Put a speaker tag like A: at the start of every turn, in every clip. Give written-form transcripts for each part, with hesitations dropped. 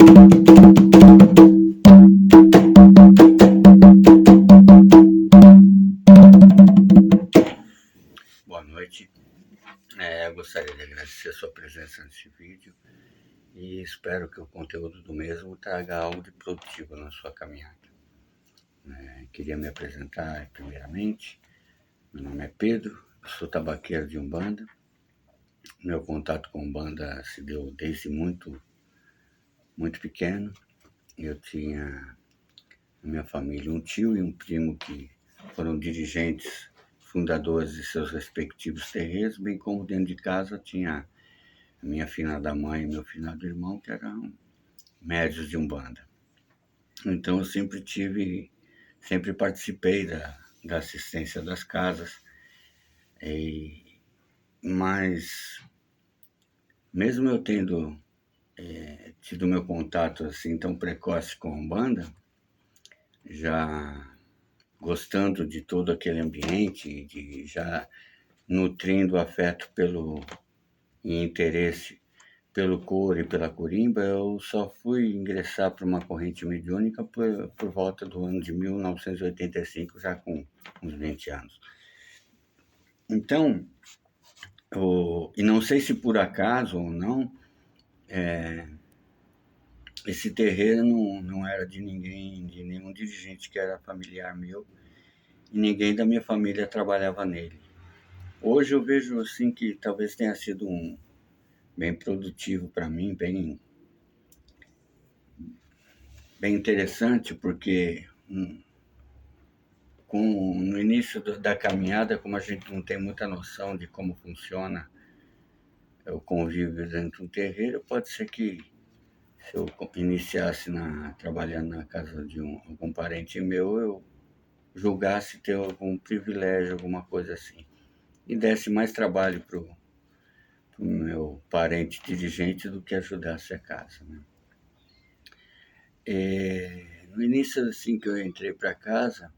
A: Boa noite. Eu gostaria de agradecer a sua presença nesse vídeo e espero que o conteúdo do mesmo traga algo de produtivo na sua caminhada. Queria me apresentar primeiramente. Meu nome é Pedro, eu sou tabaqueiro de Umbanda. Meu contato com Umbanda se deu desde muito pequeno. Eu tinha na minha família um tio e um primo que foram dirigentes, fundadores de seus respectivos terreiros, bem como dentro de casa tinha a minha finada mãe e meu finado irmão, que eram médios de Umbanda. Então eu sempre participei da assistência das casas, mas mesmo eu tendo tido meu contato assim tão precoce com a Umbanda, já gostando de todo aquele ambiente, de já nutrindo afeto e interesse pelo couro e pela corimba, eu só fui ingressar para uma corrente mediúnica por volta do ano de 1985, já com uns 20 anos. Então, e não sei se por acaso ou não, esse terreiro não era de ninguém, de nenhum dirigente que era familiar meu, e ninguém da minha família trabalhava nele. Hoje eu vejo assim que talvez tenha sido bem produtivo para mim, bem interessante, porque no início da caminhada, como a gente não tem muita noção de como funciona o convívio dentro do terreiro, pode ser que se eu iniciasse trabalhando na casa de algum parente meu, eu julgasse ter algum privilégio, alguma coisa assim, e desse mais trabalho para o meu parente dirigente do que ajudasse a casa, né? No início, assim que eu entrei para casa,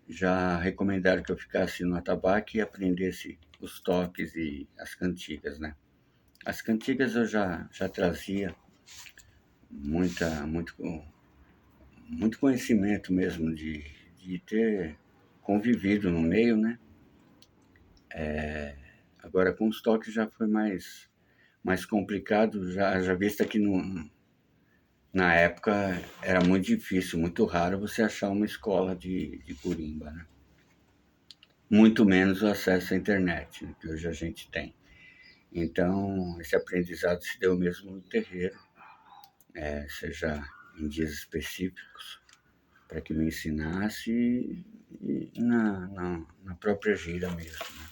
A: já recomendaram que eu ficasse no atabaque e aprendesse os toques e as cantigas, né? As cantigas eu já trazia muito conhecimento mesmo de ter convivido no meio, né? Agora com os toques já foi mais complicado, já visto que na época era muito difícil, muito raro você achar uma escola de corimba, né? Muito menos o acesso à internet, né, que hoje a gente tem. Então, esse aprendizado se deu mesmo no terreiro, seja em dias específicos, para que me ensinasse e na própria gira mesmo, né?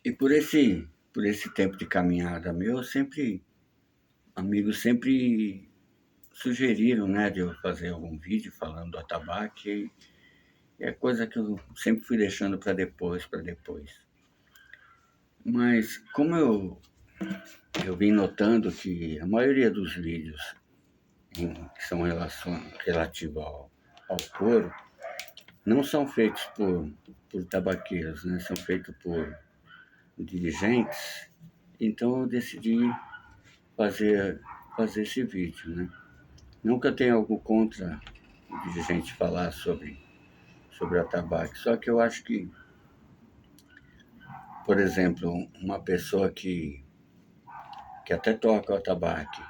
A: E por esse tempo de caminhada meu, amigos sempre sugeriram, né, de eu fazer algum vídeo falando do atabaque, e é coisa que eu sempre fui deixando para depois. Mas como eu vim notando que a maioria dos vídeos que são relativos ao couro não são feitos por tabaqueiros, né? São feitos por dirigentes. Então eu decidi fazer esse vídeo, né? Nunca tenho algo contra o dirigente falar sobre atabaque, só que eu acho que, por exemplo, uma pessoa que até toca o atabaque,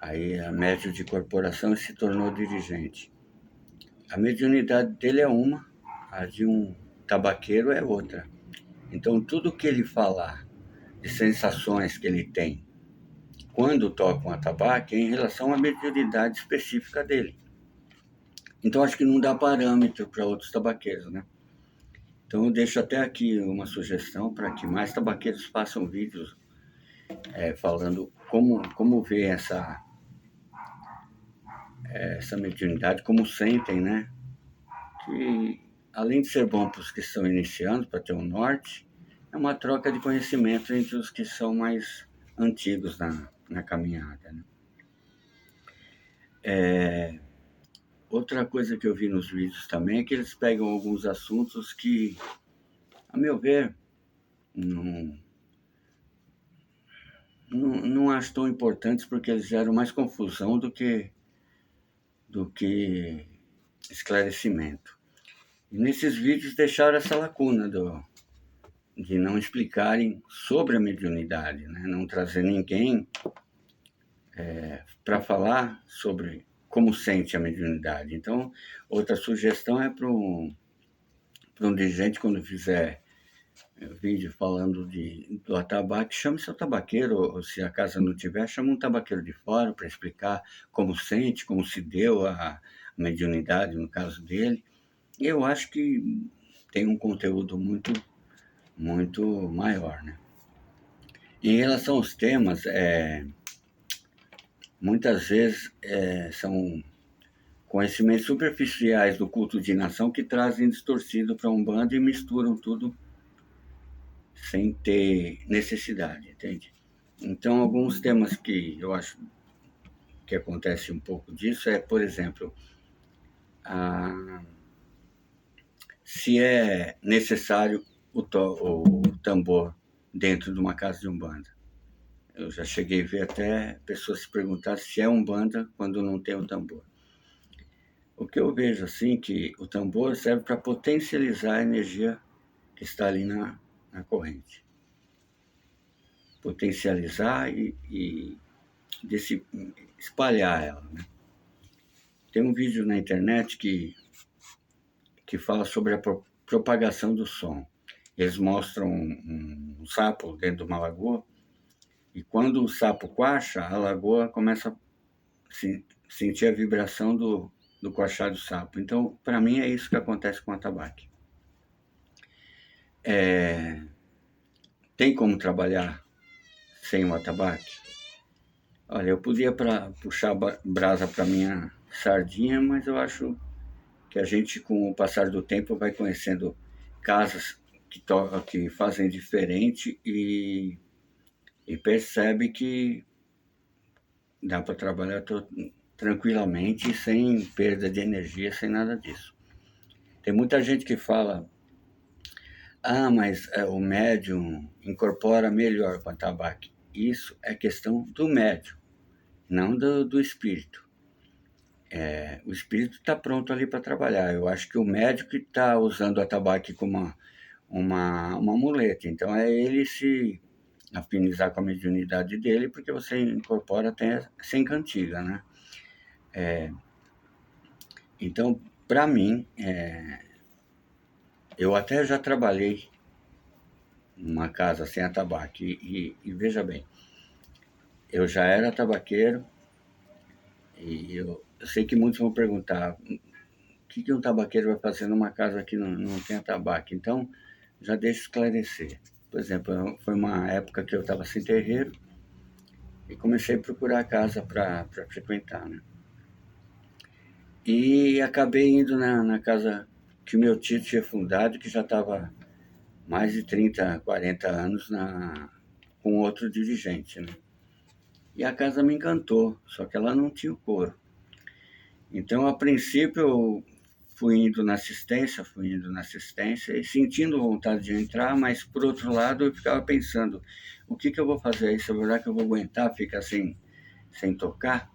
A: aí é médio de corporação e se tornou dirigente. A mediunidade dele é uma, a de um tabaqueiro é outra. Então, tudo que ele falar de sensações que ele tem quando toca um atabaque é em relação à mediunidade específica dele. Então, acho que não dá parâmetro para outros tabaqueiros, né? Então, eu deixo até aqui uma sugestão para que mais tabaqueiros façam vídeos falando como vê essa mediunidade, como sentem, né? Que, além de ser bom para os que estão iniciando, para ter um norte, é uma troca de conhecimento entre os que são mais antigos na caminhada, né? Outra coisa que eu vi nos vídeos também é que eles pegam alguns assuntos que, a meu ver, não acho tão importantes, porque eles geram mais confusão do que esclarecimento. E nesses vídeos deixaram essa lacuna de não explicarem sobre a mediunidade, né? Não trazer ninguém para falar sobre como sente a mediunidade. Então, outra sugestão é para um dirigente, quando fizer vídeo falando do atabaque, chame seu tabaqueiro, ou se a casa não tiver, chama um tabaqueiro de fora para explicar como sente, como se deu a mediunidade, no caso dele. E eu acho que tem um conteúdo muito, muito maior, né? Em relação aos temas, muitas vezes são conhecimentos superficiais do culto de nação que trazem distorcido para a Umbanda e misturam tudo sem ter necessidade, entende? Então, alguns temas que eu acho que acontece um pouco disso por exemplo, se é necessário o tambor dentro de uma casa de Umbanda. Eu já cheguei a ver até pessoas se perguntar se é Umbanda quando não tem o tambor. O que eu vejo assim, que o tambor serve para potencializar a energia que está ali na corrente. Potencializar e espalhar ela, né? Tem um vídeo na internet que fala sobre a propagação do som. Eles mostram um sapo dentro de uma lagoa, e quando o sapo coacha, a lagoa começa a sentir a vibração do coachar do sapo. Então, para mim, é isso que acontece com o atabaque. Tem como trabalhar sem o atabaque? Olha, eu podia puxar brasa para minha sardinha, mas eu acho que a gente, com o passar do tempo, vai conhecendo casas que fazem diferente e percebe que dá para trabalhar tranquilamente, sem perda de energia, sem nada disso. Tem muita gente que fala, mas o médium incorpora melhor com a tabaco. Isso é questão do médium, não do espírito. O espírito está pronto ali para trabalhar. Eu acho que o médico está usando a tabaco como uma muleta. Então, é ele se afinizar com a mediunidade dele, porque você incorpora até sem cantiga, né? Então, para mim, eu até já trabalhei numa casa sem atabaque, e veja bem, eu já era tabaqueiro, e eu sei que muitos vão perguntar o que um tabaqueiro vai fazer numa casa que não tem atabaque. Então, já deixo esclarecer. Por exemplo, foi uma época que eu estava sem terreiro e comecei a procurar casa para frequentar, né? E acabei indo na casa que o meu tio tinha fundado, que já estava mais de 30, 40 anos com outro dirigente, né? E a casa me encantou, só que ela não tinha o coro. Então, a princípio, eu fui indo na assistência e sentindo vontade de entrar, mas, por outro lado, eu ficava pensando, o que eu vou fazer aí? Será que eu vou aguentar ficar sem tocar?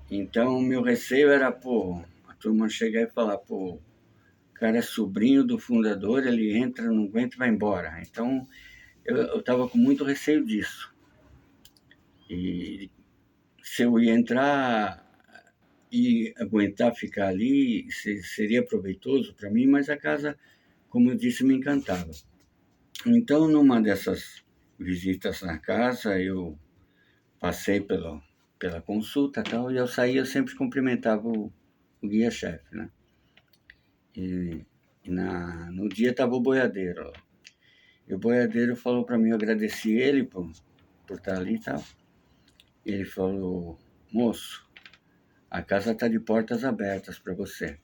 A: Então, meu receio era, a turma chegar e falar, o cara é sobrinho do fundador, ele entra, não aguenta e vai embora. Então, eu estava com muito receio disso. E se eu ia entrar e aguentar ficar ali, seria proveitoso para mim, mas a casa, como eu disse, me encantava. Então, numa dessas visitas na casa, eu passei pela consulta e tal, e ao sair eu sempre cumprimentava o guia-chefe, né? E no dia estava o boiadeiro. E o boiadeiro falou para mim, eu agradeci ele por estar ali e tal. Ele falou, moço, a casa está de portas abertas para você.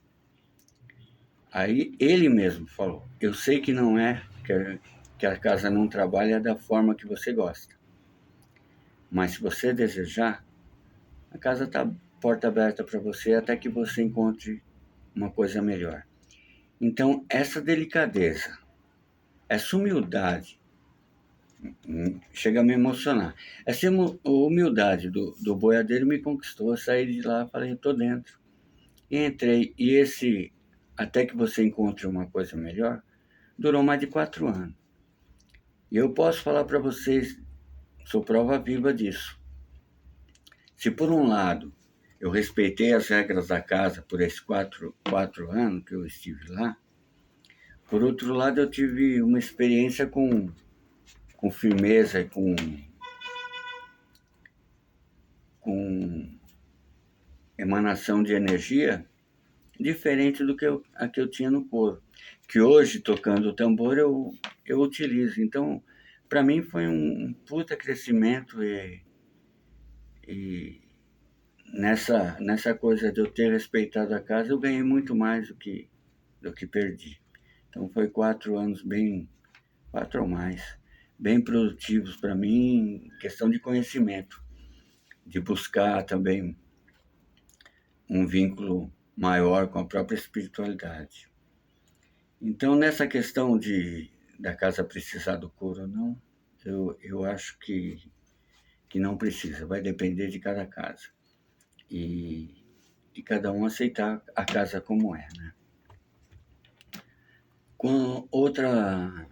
A: Aí ele mesmo falou, eu sei que não é, que a casa não trabalha da forma que você gosta. Mas se você desejar, a casa está porta aberta para você até que você encontre uma coisa melhor. Então, essa delicadeza, essa humildade chega a me emocionar. Essa humildade do boiadeiro me conquistou. Eu saí de lá, falei, eu tô dentro. E entrei. E esse, até que você encontre uma coisa melhor, durou mais de 4 anos. E eu posso falar para vocês, sou prova viva disso. Se por um lado eu respeitei as regras da casa por esses quatro anos que eu estive lá, por outro lado eu tive uma experiência com firmeza e com emanação de energia diferente do que a que eu tinha no coro, que hoje, tocando o tambor, eu utilizo. Então, para mim foi um puta crescimento e nessa coisa de eu ter respeitado a casa, eu ganhei muito mais do que perdi. Então, foi 4 anos bem, 4 ou mais, bem produtivos para mim, em questão de conhecimento, de buscar também um vínculo maior com a própria espiritualidade. Então, nessa questão da casa precisar do coro ou não, eu acho que não precisa, vai depender de cada casa. E cada um aceitar a casa como é, né? Com outra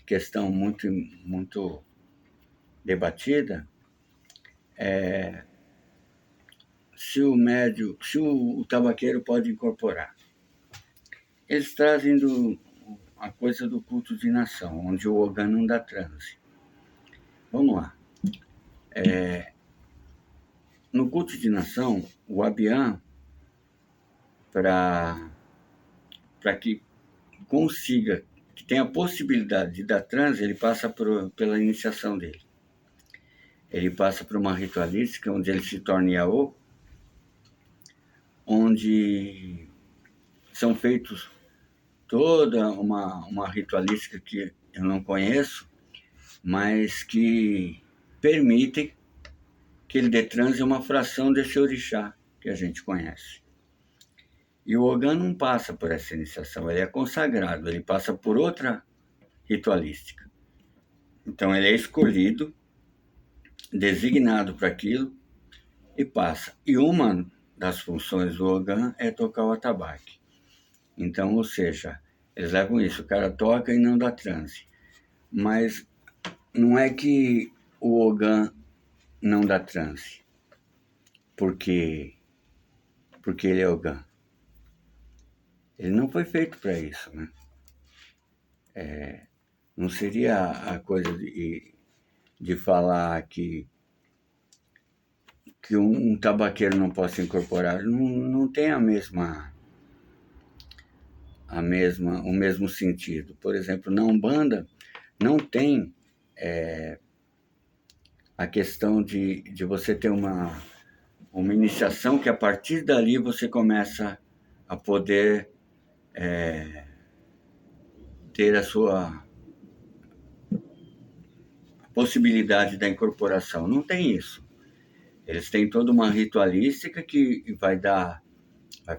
A: questão muito, muito debatida é se o tabaqueiro pode incorporar. Eles trazem a coisa do culto de nação, onde o Ogan não dá transe. Vamos lá. No culto de nação, o Abian, para que consiga, que tenha a possibilidade de dar transe, ele passa pela iniciação dele. Ele passa por uma ritualística onde ele se torna Yaô, onde são feitos toda uma ritualística que eu não conheço, mas que permitem que ele dê transe uma fração desse orixá que a gente conhece. E o Ogan não passa por essa iniciação, ele é consagrado, ele passa por outra ritualística. Então ele é escolhido, designado para aquilo e passa. E uma das funções do Ogan é tocar o atabaque. Então, ou seja, eles levam isso, o cara toca e não dá transe. Mas não é que o Ogan não dá transe, porque ele é Ogan. Ele não foi feito para isso, né? Não seria a coisa de falar que um tabaqueiro não possa incorporar. Não tem o mesmo sentido. Por exemplo, na Umbanda não tem a questão de você ter uma iniciação que a partir dali você começa a poder ter a sua possibilidade da incorporação. Não tem isso. Eles têm toda uma ritualística que vai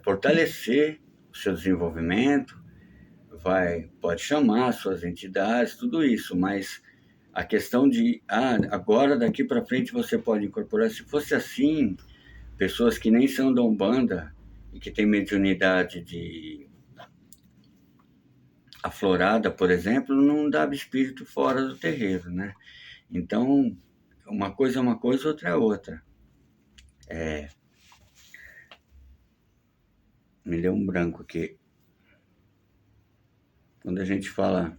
A: fortalecer o seu desenvolvimento, pode chamar suas entidades, tudo isso, mas a questão de agora daqui para frente você pode incorporar, se fosse assim, pessoas que nem são da Umbanda e que têm mediunidade aflorada, por exemplo, não dava espírito fora do terreiro, né? Então, uma coisa é uma coisa, outra é outra. Me deu um branco aqui. Quando a gente fala,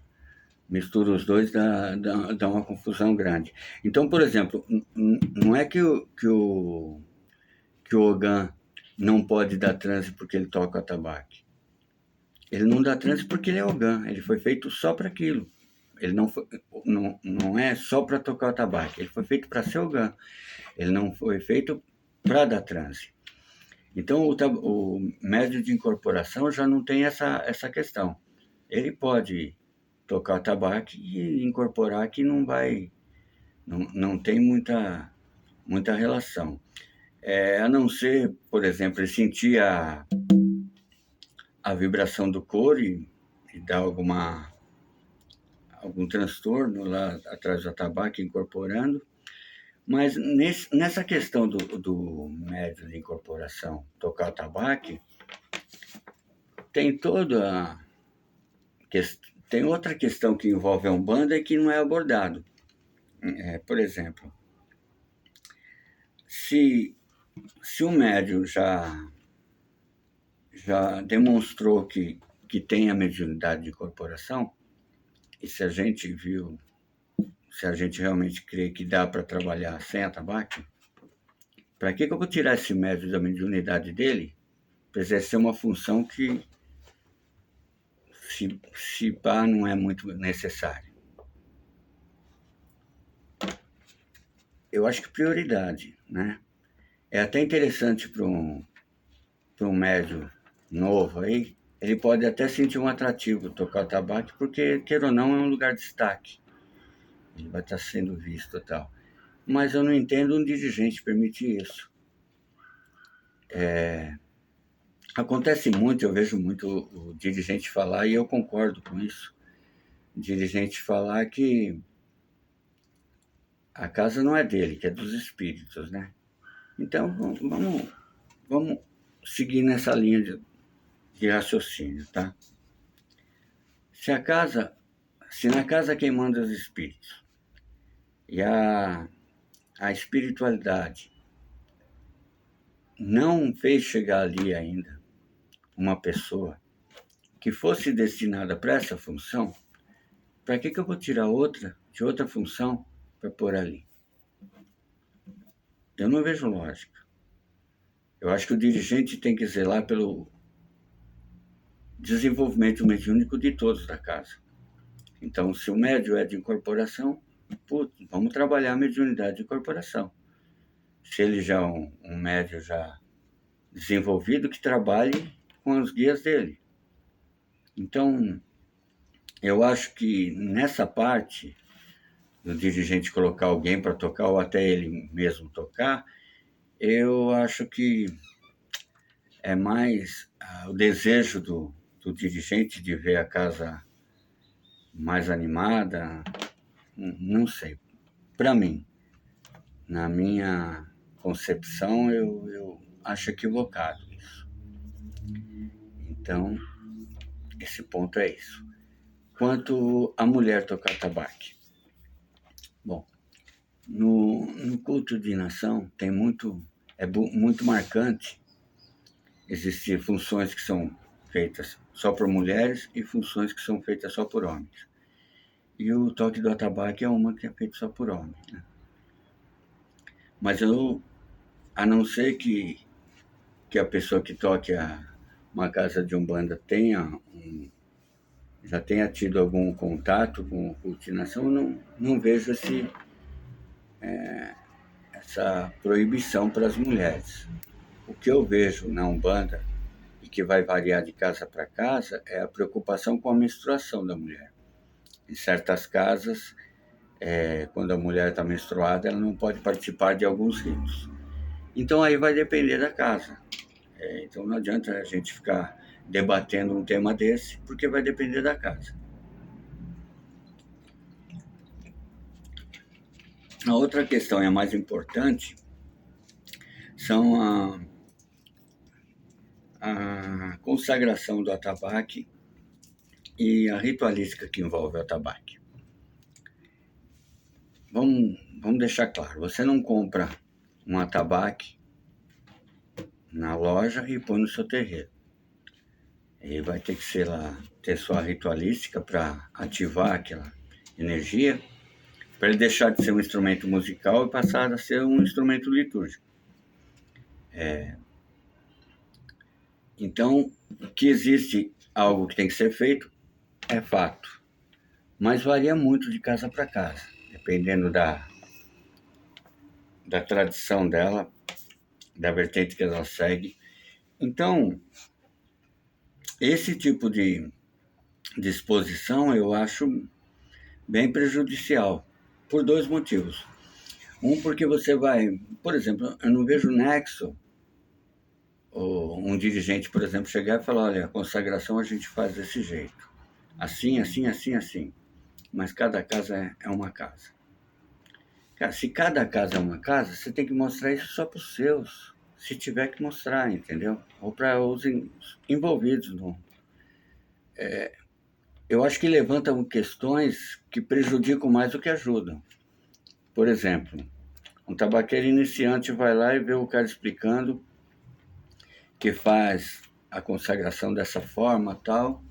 A: mistura os dois, dá uma confusão grande. Então, por exemplo, não é que o Ogan não pode dar transe porque ele toca atabaque. Ele não dá transe porque ele é Ogan, ele foi feito só para aquilo. Ele não é só para tocar o atabaque, ele foi feito para ser Ogan. Ele não foi feito para dar transe. Então, o médio de incorporação já não tem essa questão. Ele pode tocar o atabaque e incorporar que não tem muita relação. A não ser, por exemplo, ele sentir a vibração do couro e dar algum transtorno lá atrás do tabaco, incorporando. Mas nessa questão do médio de incorporação tocar o tabaco, tem toda a tem outra questão que envolve a Umbanda e que não é abordado. Por exemplo, se o médium já demonstrou que tem a mediunidade de incorporação, e se a gente realmente crê que dá para trabalhar sem atabaque, para que eu vou tirar esse médium da mediunidade dele para exercer uma função que, se pá, não é muito necessária? Eu acho que prioridade, né? É até interessante para um médium novo aí, ele pode até sentir um atrativo tocar o tabaco, porque, queira ou não, é um lugar de destaque. Ele vai estar sendo visto e tal. Mas eu não entendo um dirigente permitir isso. Acontece muito, eu vejo muito o dirigente falar, e eu concordo com isso. O dirigente falar que a casa não é dele, que é dos espíritos, né? Então, vamos seguir nessa linha de raciocínio, tá? Se na casa quem manda os espíritos e a espiritualidade não fez chegar ali ainda uma pessoa que fosse destinada para essa função, para que eu vou tirar de outra função para pôr ali? Eu não vejo lógica. Eu acho que o dirigente tem que zelar pelo desenvolvimento mediúnico de todos da casa. Então, se o médium é de incorporação, vamos trabalhar a mediunidade de incorporação. Se ele já é um médium já desenvolvido, que trabalhe com os guias dele. Então, eu acho que nessa parte do dirigente colocar alguém para tocar, ou até ele mesmo tocar, eu acho que é mais o desejo do dirigente de ver a casa mais animada, não sei. Para mim, na minha concepção, eu acho equivocado isso. Então, esse ponto é isso. Quanto a mulher tocar tabaco. Bom, no culto de nação tem muito marcante existir funções que são feitas só por mulheres e funções que são feitas só por homens. E o toque do atabaque é uma que é feita só por homens, né? Mas a não ser que a pessoa que toque uma casa de Umbanda já tenha tido algum contato com cultinação, não vejo essa proibição para as mulheres. O que eu vejo na Umbanda, e que vai variar de casa para casa, é a preocupação com a menstruação da mulher. Em certas casas, quando a mulher está menstruada, ela não pode participar de alguns ritos. Então aí vai depender da casa. Então não adianta a gente ficar debatendo um tema desse, porque vai depender da casa. A outra questão, e a mais importante, são a consagração do atabaque e a ritualística que envolve o atabaque. Vamos deixar claro, você não compra um atabaque na loja e põe no seu terreiro. Ele vai ter que ter sua ritualística para ativar aquela energia, para ele deixar de ser um instrumento musical e passar a ser um instrumento litúrgico. Então, que existe algo que tem que ser feito, é fato. Mas varia muito de casa para casa, dependendo da tradição dela, da vertente que ela segue. Então, esse tipo de exposição eu acho bem prejudicial, por dois motivos. Um, porque você vai... Por exemplo, eu não vejo nexo um dirigente, por exemplo, chegar e falar: olha, a consagração a gente faz desse jeito. Assim, assim, assim, assim. mas cada casa é uma casa. Cara, se cada casa é uma casa, você tem que mostrar isso só para os seus, se tiver que mostrar, entendeu? Ou para os envolvidos. Eu acho que levantam questões que prejudicam mais do que ajudam. Por exemplo, um tabaqueiro iniciante vai lá e vê o cara explicando que faz a consagração dessa forma tal,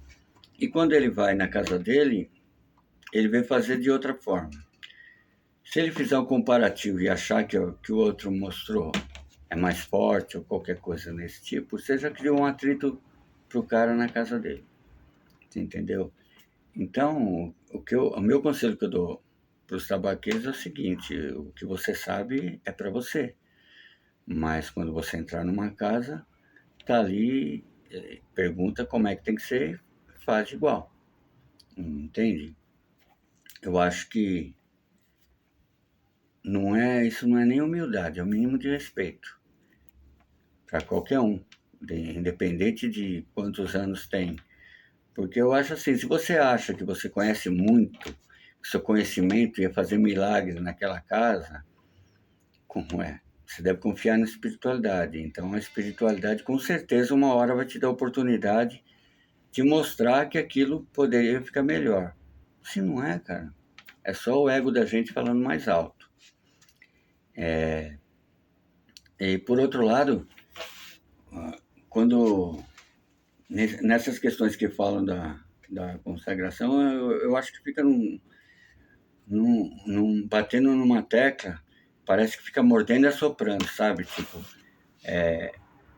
A: e quando ele vai na casa dele, ele vem fazer de outra forma. Se ele fizer um comparativo e achar que o outro mostrou é mais forte ou qualquer coisa nesse tipo, você já criou um atrito pro cara na casa dele. Você entendeu? Então, o meu conselho que eu dou para os tabaqueiros é o seguinte: o que você sabe é para você, mas quando você entrar numa casa, tá ali, pergunta como é que tem que ser, faz igual. Entende? Eu acho que isso não é nem humildade, é o mínimo de respeito para qualquer um, independente de quantos anos tem. Porque eu acho assim, se você acha que você conhece muito, que seu conhecimento ia fazer milagres naquela casa, como é? Você deve confiar na espiritualidade. Então a espiritualidade com certeza uma hora vai te dar a oportunidade de mostrar que aquilo poderia ficar melhor. Se não é, cara, é só o ego da gente falando mais alto. E por outro lado, quando nessas questões que falam da consagração, eu acho que fica batendo numa tecla, parece que fica mordendo e assoprando, sabe? Tipo,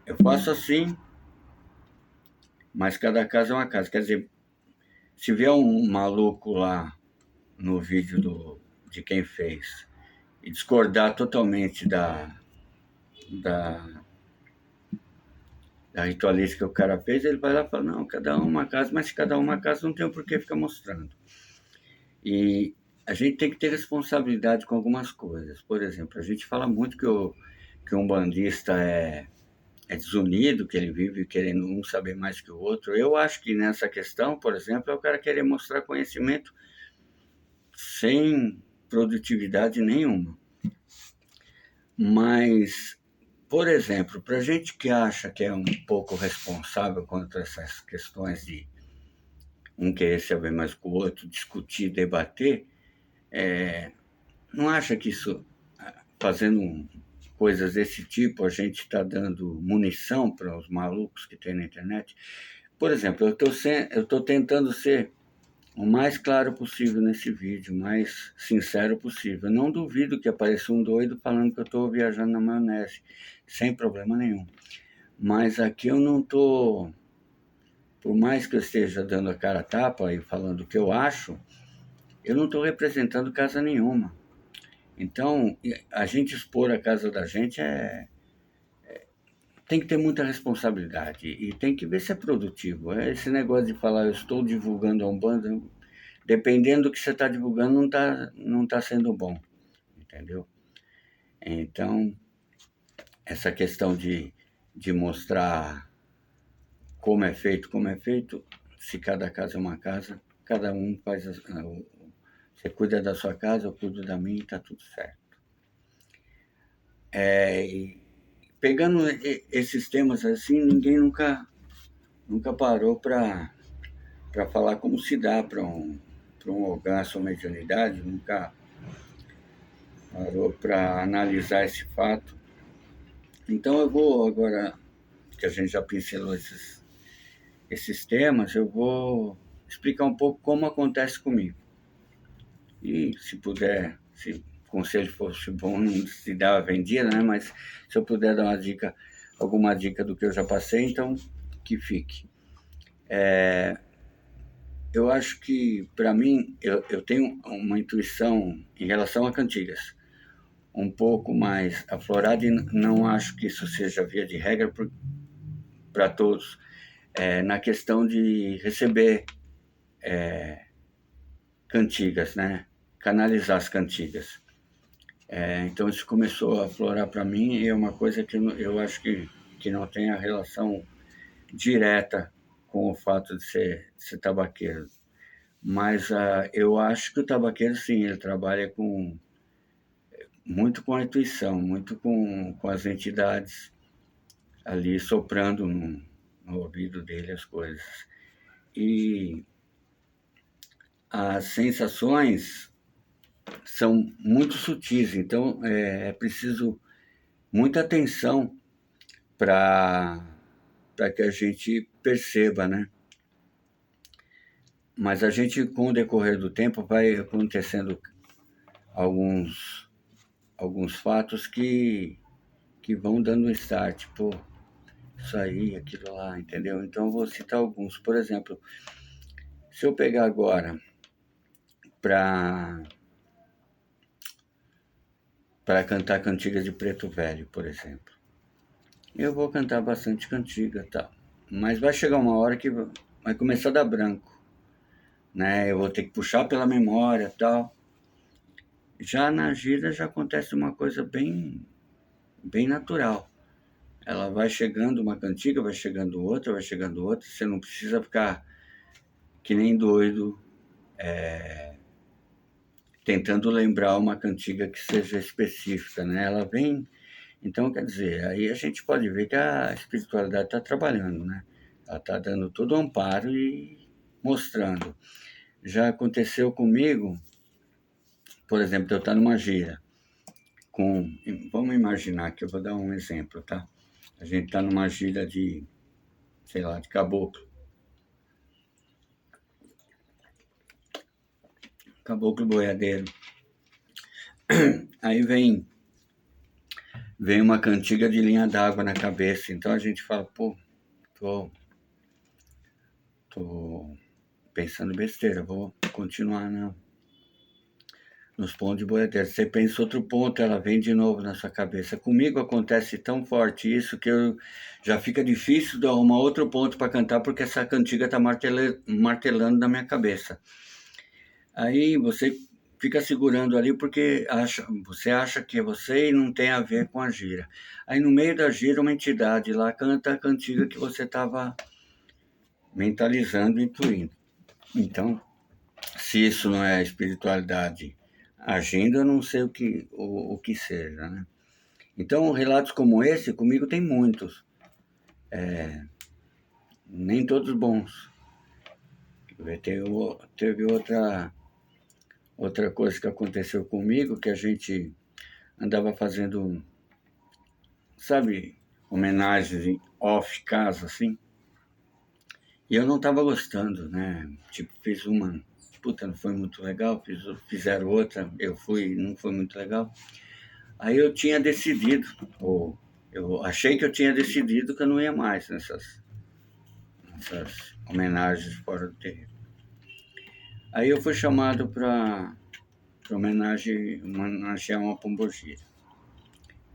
A: eu faço assim, mas cada casa é uma casa. Quer dizer, se vier um maluco lá no vídeo de quem fez e discordar totalmente da, da ritualística que o cara fez, ele vai lá e fala, não, cada um uma casa, mas se cada um uma casa não tem por que ficar mostrando. E a gente tem que ter responsabilidade com algumas coisas. Por exemplo, a gente fala muito que um bandista é desunido, que ele vive querendo um saber mais que o outro. Eu acho que nessa questão, por exemplo, é o cara querer mostrar conhecimento sem produtividade nenhuma. Mas, por exemplo, para a gente que acha que é um pouco responsável contra essas questões de um querer saber mais que o outro, discutir, debater, não acha que isso, fazendo coisas desse tipo, a gente está dando munição para os malucos que tem na internet? Por exemplo, eu estou tentando ser o mais claro possível nesse vídeo, o mais sincero possível. Eu não duvido que apareça um doido falando que eu estou viajando na maionese, sem problema nenhum. Mas aqui eu não estou, por mais que eu esteja dando a cara a tapa e falando o que eu acho, eu não estou representando casa nenhuma. Então, a gente expor a casa da gente tem que ter muita responsabilidade e tem que ver se é produtivo. Esse negócio de falar eu estou divulgando a Umbanda, dependendo do que você está divulgando, não tá sendo bom, entendeu? Então, essa questão de mostrar como é feito, se cada casa é uma casa, cada um faz. Você cuida da sua casa, eu cuido da minha e está tudo certo. E pegando esses temas assim, ninguém nunca parou para falar como se dá para promulgar a sua mediunidade, nunca parou para analisar esse fato. Então eu vou agora, que a gente já pincelou esses temas, eu vou explicar um pouco como acontece comigo. E se puder, se o conselho fosse bom, não se dava vendida, né? Mas se eu puder dar alguma dica do que eu já passei, então que fique. Eu acho que, para mim, eu tenho uma intuição em relação a cantigas um pouco mais aflorada e não acho que isso seja via de regra para todos. Na questão de receber cantigas, né? Canalizar as cantigas. Então isso começou a aflorar para mim e é uma coisa que eu acho que não tem a relação direta com o fato de ser tabaqueiro. Mas eu acho que o tabaqueiro, sim, ele trabalha muito com a intuição, muito com as entidades ali soprando no ouvido dele as coisas. E as sensações são muito sutis, então é preciso muita atenção para que a gente perceba, né? Mas a gente, com o decorrer do tempo, vai acontecendo alguns, alguns fatos que vão dando um start, pô, isso aí, aquilo lá, entendeu? Então eu vou citar alguns. Por exemplo, se eu pegar agora para cantar cantigas de Preto Velho, por exemplo, eu vou cantar bastante cantiga e tal, mas vai chegar uma hora que vai começar a dar branco, né? Eu vou ter que puxar pela memória e tal. Já na gira já acontece uma coisa bem natural. Ela vai chegando uma cantiga, vai chegando outra, vai chegando outra. Você não precisa ficar que nem doido tentando lembrar uma cantiga que seja específica, né? Ela vem. Então, quer dizer, aí a gente pode ver que a espiritualidade está trabalhando, né? Ela está dando todo o amparo e mostrando. Já aconteceu comigo, por exemplo, de eu estar numa gira com. Vamos imaginar que eu vou dar um exemplo, tá? A gente está numa gira de, sei lá, de caboclo. Caboclo boiadeiro. Aí vem uma cantiga de linha d'água na cabeça. Então a gente fala, pô, tô pensando besteira, vou continuar nos pontos de boiadeiro. Você pensa outro ponto, ela vem de novo na sua cabeça. Comigo acontece tão forte isso que já fica difícil de arrumar outro ponto para cantar porque essa cantiga está martelando na minha cabeça. Aí você fica segurando ali porque você acha que é você e não tem a ver com a gira. Aí no meio da gira uma entidade lá canta a cantiga que você estava mentalizando, intuindo. Então, se isso não é a espiritualidade agindo, eu não sei o que seja, né? Então, relatos como esse, comigo tem muitos. Nem todos bons. Teve outra coisa que aconteceu comigo, que a gente andava fazendo, sabe, homenagens em off-casa, assim. E eu não estava gostando, né? Tipo, fiz uma, puta, não foi muito legal, fizeram outra, eu fui, não foi muito legal. Aí eu tinha decidido, ou eu achei que eu tinha decidido que eu não ia mais nessas homenagens fora do terreno. Aí eu fui chamado para homenagear uma pombogira.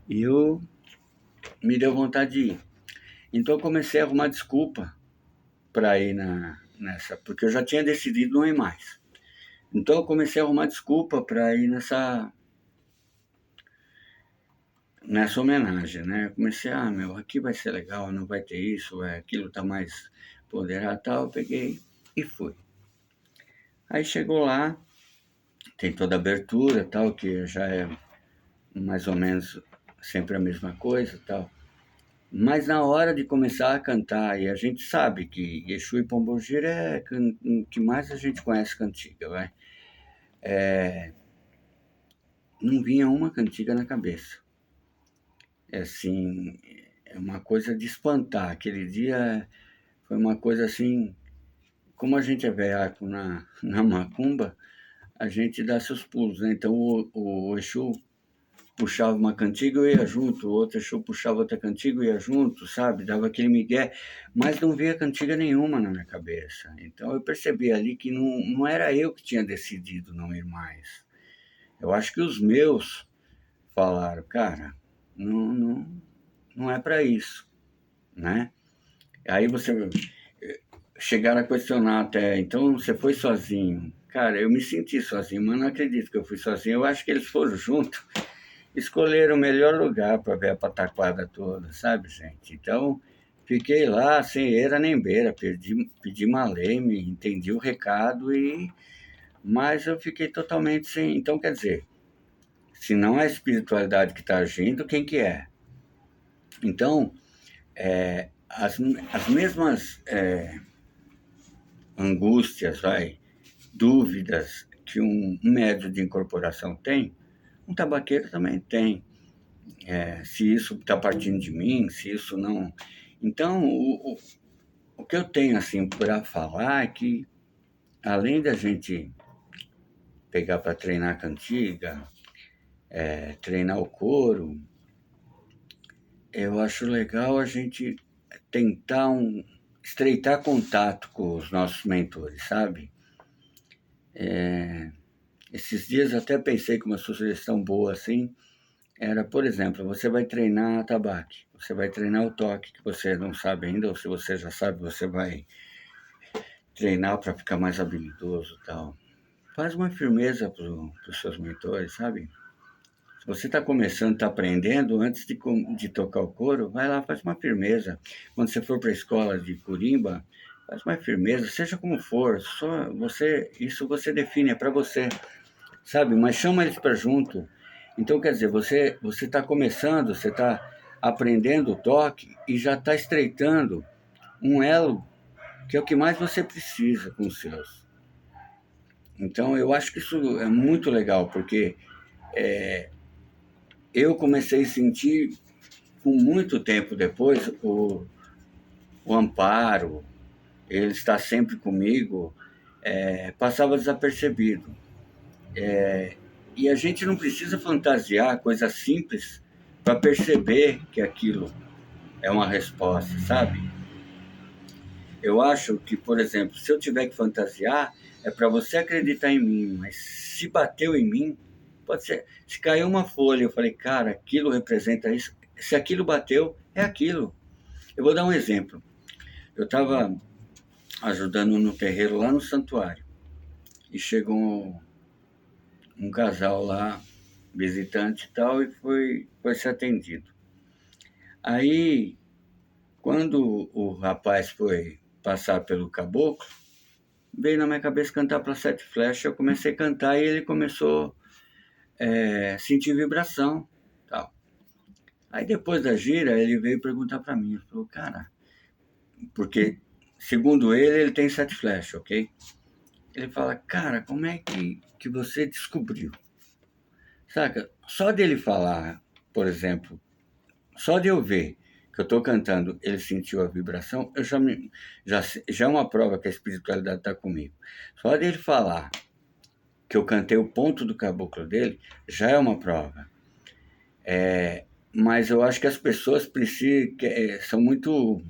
A: E eu me deu vontade de ir. Então eu comecei a arrumar desculpa para ir nessa, porque eu já tinha decidido não ir mais. Então eu comecei a arrumar desculpa para ir nessa homenagem, né? Eu comecei, aqui vai ser legal, não vai ter isso, aquilo tá mais ponderado e tal. Eu peguei e fui. Aí chegou lá, tem toda a abertura tal, que já é mais ou menos sempre a mesma coisa tal. Mas na hora de começar a cantar, e a gente sabe que Exu e Pombogira é o que mais a gente conhece cantiga, vai. Não vinha uma cantiga na cabeça. É assim, é uma coisa de espantar. Aquele dia foi uma coisa assim, como a gente é veaco na macumba, a gente dá seus pulos, né? Então o Exu puxava uma cantiga, eu ia junto, o outro Exu puxava outra cantiga, eu ia junto, sabe? Dava aquele migué, mas não via cantiga nenhuma na minha cabeça. Então eu percebi ali que não era eu que tinha decidido não ir mais. Eu acho que os meus falaram, cara, não é para isso, né? Aí você chegaram a questionar até, então você foi sozinho. Cara, eu me senti sozinho, mas não acredito que eu fui sozinho. Eu acho que eles foram juntos, escolheram o melhor lugar para ver a pataquada toda, sabe, gente? Então, Fiquei lá sem eira nem beira, pedi maleme, entendi o recado mas eu fiquei totalmente sem. Então, quer dizer, se não é a espiritualidade que está agindo, quem que é? Então, as mesmas angústias, dúvidas que um médio de incorporação tem, um tabaqueiro também tem. Se isso está partindo de mim, se isso não. Então, o que eu tenho assim para falar é que, além da gente pegar para treinar a cantiga, treinar o coro, eu acho legal a gente tentar estreitar contato com os nossos mentores, sabe? Esses dias eu até pensei que uma sugestão boa assim era, por exemplo, você vai treinar atabaque, você vai treinar o toque, que você não sabe ainda, ou se você já sabe, você vai treinar para ficar mais habilidoso e tal. Faz uma firmeza para os seus mentores, sabe? Se você está começando, está aprendendo, antes de tocar o coro, vai lá, faz uma firmeza. Quando você for para a escola de curimba, faz uma firmeza, seja como for, só isso você define, é para você, sabe? Mas chama eles para junto. Então, quer dizer, você está começando, você está aprendendo o toque e já está estreitando um elo que é o que mais você precisa com os seus. Então, eu acho que isso é muito legal, porque eu comecei a sentir, com muito tempo depois, o amparo, ele está sempre comigo, passava desapercebido. E a gente não precisa fantasiar coisas simples para perceber que aquilo é uma resposta, sabe? Eu acho que, por exemplo, se eu tiver que fantasiar, é para você acreditar em mim, mas se bateu em mim, pode ser. Se caiu uma folha, eu falei, cara, aquilo representa isso. Se aquilo bateu, é aquilo. Eu vou dar um exemplo. Eu estava ajudando no terreiro lá no santuário e chegou um casal lá, visitante e tal, e foi ser atendido. Aí, quando o rapaz foi passar pelo caboclo, veio na minha cabeça cantar para Sete Flechas. Eu comecei a cantar e ele começou a sentir vibração, tal. Aí depois da gira, ele veio perguntar para mim, ele falou, cara, porque segundo ele tem Sete Flechas, ok? Ele fala, cara, como é que você descobriu? Saca? Só dele falar, por exemplo, só de eu ver que eu estou cantando, ele sentiu a vibração, já é uma prova que a espiritualidade está comigo. Só dele falar que eu cantei o ponto do caboclo dele, já é uma prova. Mas eu acho que as pessoas são muito.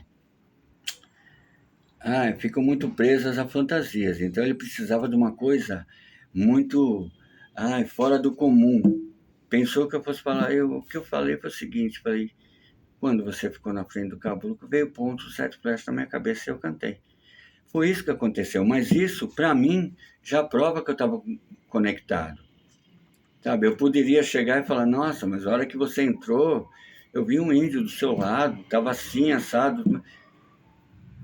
A: Ficam muito presas a fantasias. Então ele precisava de uma coisa muito fora do comum. Pensou que eu fosse falar. O que eu falei foi o seguinte: falei, quando você ficou na frente do caboclo, veio ponto, sete flechas na minha cabeça e eu cantei. Foi isso que aconteceu. Mas isso, para mim, já prova que eu estava conectado. Sabe, eu poderia chegar e falar, nossa, mas a hora que você entrou, eu vi um índio do seu lado, estava assim, assado.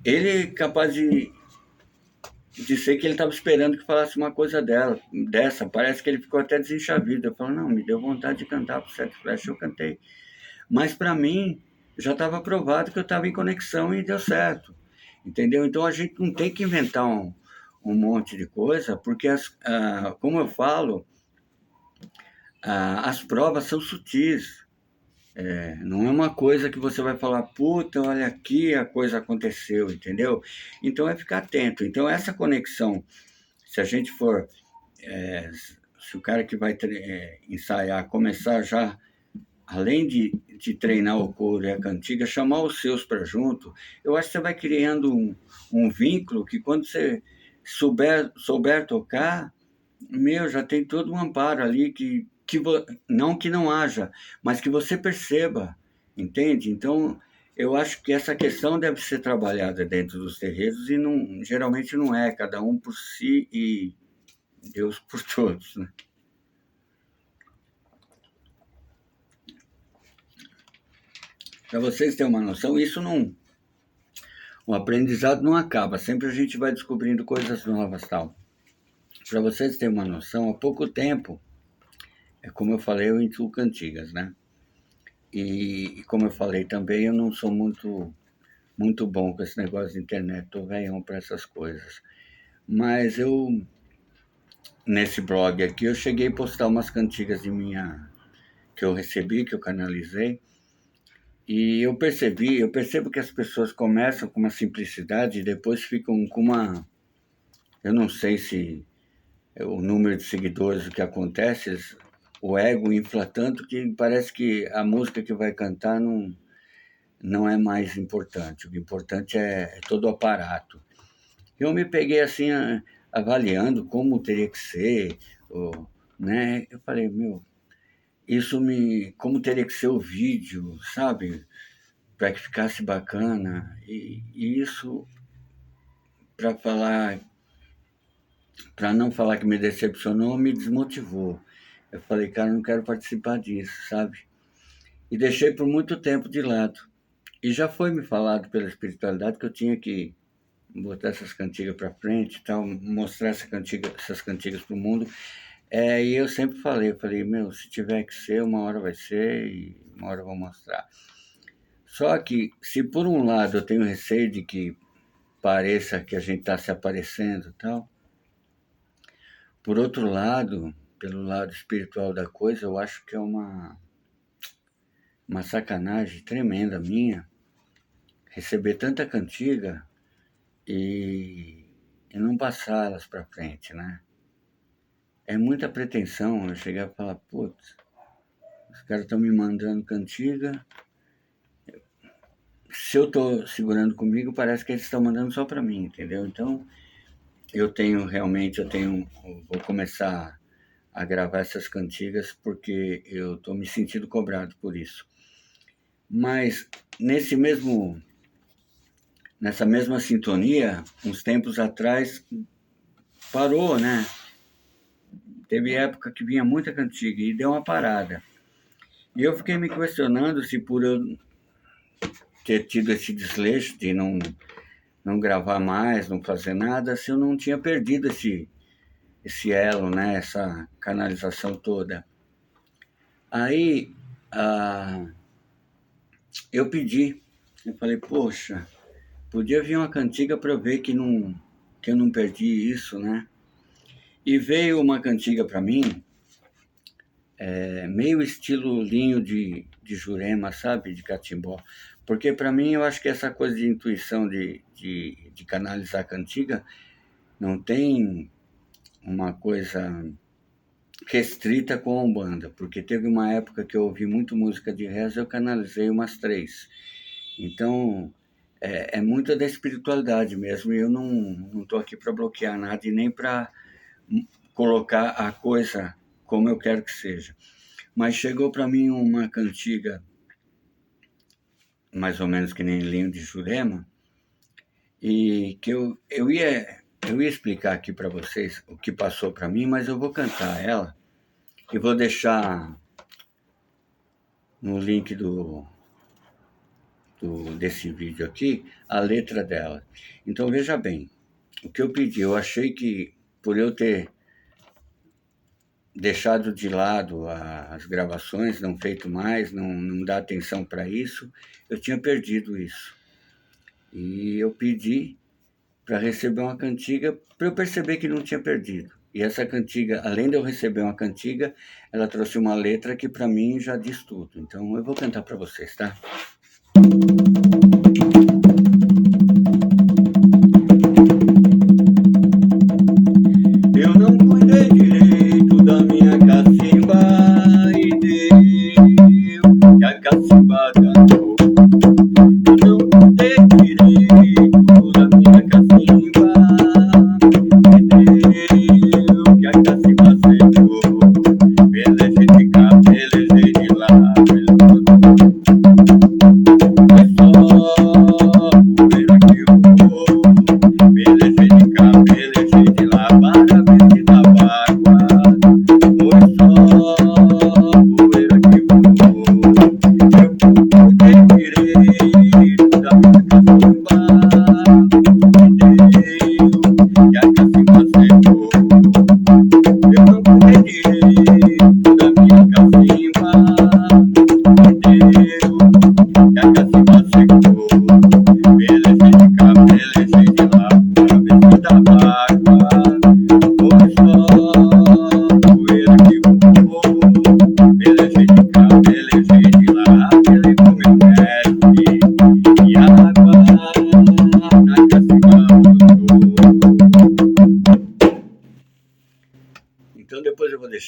A: Ele é capaz de ser que ele estava esperando que falasse uma coisa dessa. Parece que ele ficou até desenchavido. Eu falo, não, me deu vontade de cantar pro Sete Flechas, eu cantei. Mas para mim, já estava provado que eu estava em conexão e deu certo. Entendeu? Então a gente não tem que inventar um monte de coisa, porque, como eu falo, as provas são sutis. Não é uma coisa que você vai falar, puta, olha aqui, a coisa aconteceu, entendeu? Então é ficar atento. Então essa conexão, se a gente for, se o cara que vai ensaiar começar já, além de treinar o coro e a cantiga, chamar os seus para junto, eu acho que você vai criando um vínculo que quando você souber tocar, já tem todo um amparo ali não que não haja, mas que você perceba, entende? Então, eu acho que essa questão deve ser trabalhada dentro dos terreiros e geralmente não é, cada um por si e Deus por todos, né? Para vocês terem uma noção, isso O aprendizado não acaba, sempre a gente vai descobrindo coisas novas, tal. Para vocês terem uma noção, há pouco tempo, como eu falei, eu intuo cantigas, né? E como eu falei também, eu não sou muito bom com esse negócio de internet, tô velhão para essas coisas. Mas nesse blog aqui, eu cheguei a postar umas cantigas que eu recebi, que eu canalizei, e eu percebo que as pessoas começam com uma simplicidade e depois ficam com uma, eu não sei se o número de seguidores, o que acontece, o ego infla tanto que parece que a música que vai cantar não é mais importante. O importante é todo o aparato. Eu me peguei assim, avaliando como teria que ser, né? Eu falei, como teria que ser o vídeo, sabe? Para que ficasse bacana. E isso, para não falar que me decepcionou, me desmotivou. Eu falei, cara, eu não quero participar disso, sabe? E deixei por muito tempo de lado. E já foi me falado pela espiritualidade que eu tinha que botar essas cantigas para frente e tal, mostrar essas cantigas para o mundo. E eu sempre falei, se tiver que ser, uma hora vai ser e uma hora eu vou mostrar. Só que, se por um lado eu tenho receio de que pareça que a gente está se aparecendo e tal, por outro lado, pelo lado espiritual da coisa, eu acho que é uma sacanagem tremenda minha receber tanta cantiga e não passá-las para frente, né? É muita pretensão eu chegar e falar, putz, os caras estão me mandando cantiga, se eu estou segurando comigo, parece que eles estão mandando só para mim, entendeu? Então, vou começar a gravar essas cantigas porque eu estou me sentindo cobrado por isso. Mas nessa mesma sintonia, uns tempos atrás, parou, né? Teve época que vinha muita cantiga e deu uma parada. E eu fiquei me questionando se por eu ter tido esse desleixo de não gravar mais, não fazer nada, se eu não tinha perdido esse elo, né? Essa canalização toda. Aí, eu falei, poxa, podia vir uma cantiga para eu ver que eu não perdi isso, né? E veio uma cantiga para mim, meio estilo linho de Jurema, sabe? De catimbó. Porque para mim, eu acho que essa coisa de intuição de canalizar cantiga não tem uma coisa restrita com a Umbanda, porque teve uma época que eu ouvi muito música de reza, eu canalizei umas 3. Então, é muito da espiritualidade mesmo, e eu não estou aqui para bloquear nada e nem para colocar a coisa como eu quero que seja. Mas chegou para mim uma cantiga, mais ou menos que nem Linho de Jurema, e que eu ia explicar aqui para vocês o que passou para mim, mas eu vou cantar ela e vou deixar no link desse vídeo aqui a letra dela. Então veja bem, o que eu pedi, eu achei que por eu ter deixado de lado as gravações, não feito mais, não dar atenção para isso, eu tinha perdido isso. E eu pedi para receber uma cantiga, para eu perceber que não tinha perdido. E essa cantiga, além de eu receber uma cantiga, ela trouxe uma letra que para mim já diz tudo. Então eu vou cantar para vocês, tá? Eu não cuidei direito da minha cacimba e deu que a cacimba ganhou. Eu não cuidei direito da minha cacimba e deu que a cacimba secou. Pelejei de cá, pelejei de lá, foi só poeira que eu vou. Pelejei de cá, pelejei de lá, para ver se dava água. Foi só poeira que voou. Eu cuidei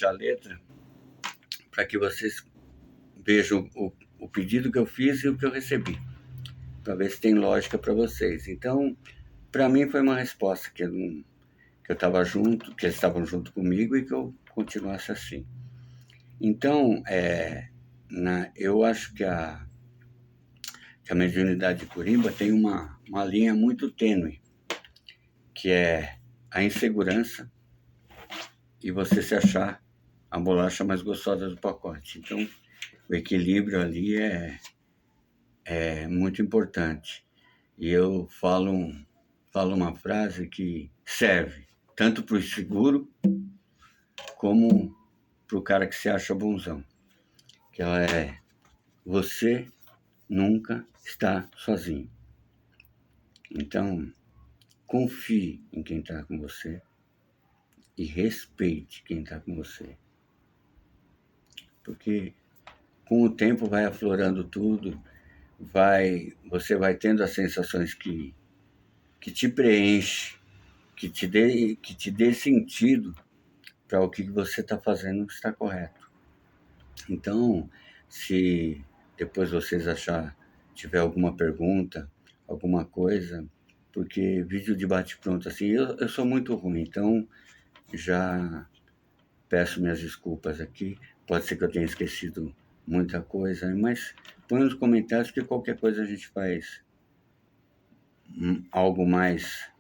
A: já a letra, para que vocês vejam o pedido que eu fiz e o que eu recebi, para ver se tem lógica para vocês. Então, para mim foi uma resposta que eu estava junto, que eles estavam junto comigo e que eu continuasse assim. Então, eu acho que a mediunidade de Corimba tem uma linha muito tênue, que é a insegurança e você se achar a bolacha mais gostosa do pacote. Então, o equilíbrio ali é muito importante. E eu falo uma frase que serve tanto para o inseguro como para o cara que se acha bonzão, que ela é: você nunca está sozinho. Então, confie em quem está com você e respeite quem está com você. Porque com o tempo vai aflorando tudo, você vai tendo as sensações que te preenche, que te dê sentido para o que você está fazendo está correto. Então, se depois vocês tiver alguma pergunta, alguma coisa, porque vídeo de bate-pronto assim, eu sou muito ruim, então já peço minhas desculpas aqui. Pode ser que eu tenha esquecido muita coisa, mas põe nos comentários que qualquer coisa a gente faz algo mais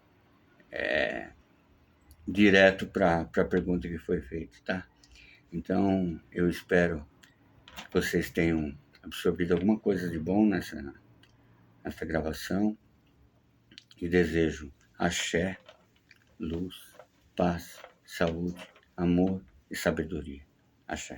A: direto para a pergunta que foi feita, tá? Então, eu espero que vocês tenham absorvido alguma coisa de bom nessa gravação e desejo axé, luz, paz, saúde, amor e sabedoria. Axé.